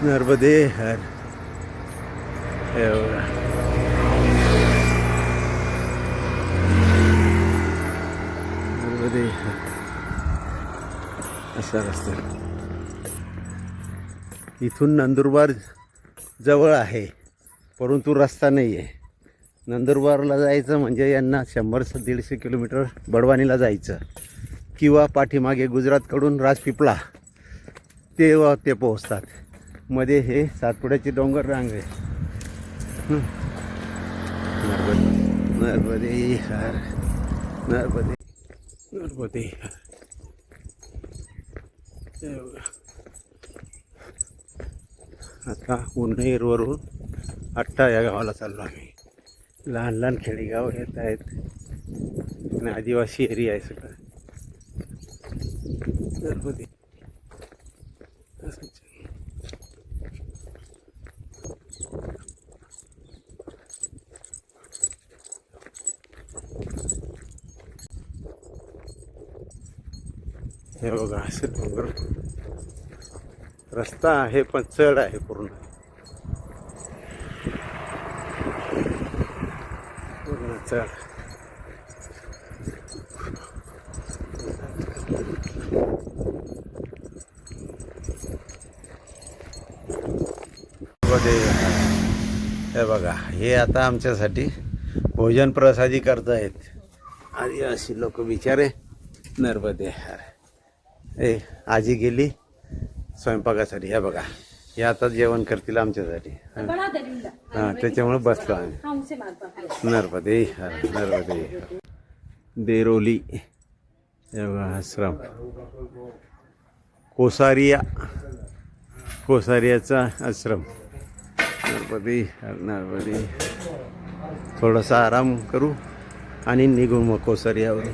नर्मदे हर. हे बघा. नर्मदे हर. असा रस्ता इथून नंदुरबार जवळ आहे, परंतु रस्ता नाही आहे. नंदुरबारला जायचं म्हणजे यांना 100-150 किलोमीटर बडवानीला जायचं, किंवा पाठीमागे गुजरातकडून राजपिपळा ते पोहोचतात. मध्ये हे सातपुड्याची डोंगर रांग आहे. नर्मदे हर. नर्मदे नर्मदे हर. आता उन्हेरवरून आट्टा या गावाला चाललो आम्ही. लहान लहान खेडेगाव येत आहेत आणि आदिवासी एरिया आहे सगळं. नर्मदे हे बघा असे डोंगर. रस्ता आहे पण चढ आहे पूर्ण चढ. हे बघा, हे आता आमच्यासाठी भोजन प्रसादी करतायत आदिवासी लोक बिचारे. नर्मदे हर. ए आजी गेली स्वयंपाकासाठी. हे बघा, हे आता जेवण करतील आमच्यासाठी. हां, त्याच्यामुळे बसलो आम्ही. नर्मदे हर. नर्मदे हर. देरोली हे बघा आश्रम. कोसारियाचा आश्रम. नर्मदे हर. नर्मदे. थोडासा आराम करू आणि निघू मग कोसारियावरून.